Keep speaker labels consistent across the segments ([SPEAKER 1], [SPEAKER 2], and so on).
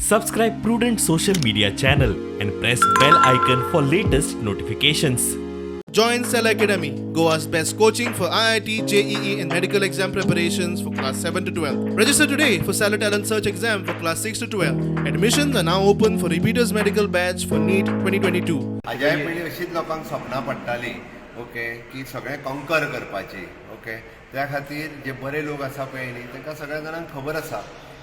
[SPEAKER 1] Subscribe Prudent Social Media channel and press bell icon for latest notifications.
[SPEAKER 2] Join Cell Academy, Goa's best coaching for IIT, JEE, and medical exam preparations for class 7 to 12. Register today for Cell Talent Search exam for class 6 to 12. Admissions are now open for repeaters medical batch for NEET 2022.
[SPEAKER 3] हाज्या पयलीं अशीच लोकांक सपनां पडटालीं okay की सगळें कंकर करपाची okay त्या खातीर जे बरे लोक आसा पळय न्ही तांकां सगळ्या जाणांक खबर आसा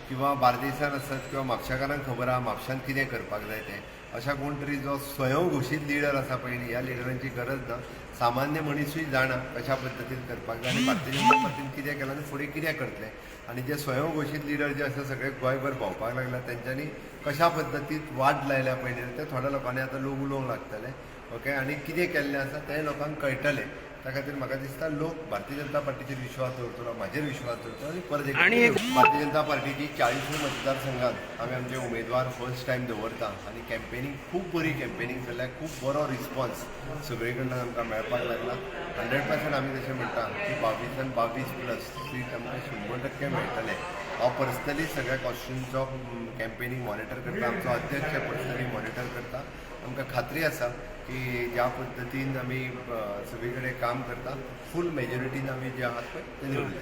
[SPEAKER 3] किंवा बार्देसान आसत किंवा म्हापशेकारांक खबर आहा म्हापशांत कितें करपाक जाय तें अशा कोण तरी जो स्वयं घोशीत लिडर आसा पळय न्ही ह्या लिडरांची गरज ना सामान्य मनीसूय जाणा कशा पद्दतीन करपाक जाय आनी भारतीय जनता पार्टीन कितें केलां आनी फुडें कितें करतलें आनी जे स्वयं घोशीत लिडर जे आसा सगळे गोंयभर भोंवपाक लागला तेंच्यांनी कशा पद्दतीन वाट लायल्या पळय न्ही ते थोड्या लोकांनी आतां लोक उलोवंक लागतले ओके आनी कितें केल्लें आसा तें लोकांक कळटलें त्या खातीर म्हाका दिसता लोक भारतीय जनता पार्टीचेर विश्वास दवरतलो म्हाजेर विश्वास दवरतलो आनी परत एक भारतीय जनता पार्टीची 40 मतदारसंघात आमी आमचे उमेदवार फर्स्ट टायम दवरता आनी कॅम्पेनींग खूब बरी कॅम्पेनींग जाल्या खूब बरो रिस्पॉन्स सगळे कडल्यान आमकां मेळपाक लागला 100% आमी तशें म्हणटा की 22 सीट आमकां 100% मेळटले हांव पर्सनली सगळ्या कॉन्स्टिट्युन्सीचो कॅम्पेनींग मॉनिटर करता आमचो अध्यक्ष पर्सनली मॉनिटर करता आमकां खात्री आसा की ज्या पद्दतीन आमी सगळे कडेन काम करता फूल मेजॉरिटीन आमी जे आहात पळय ते निवडले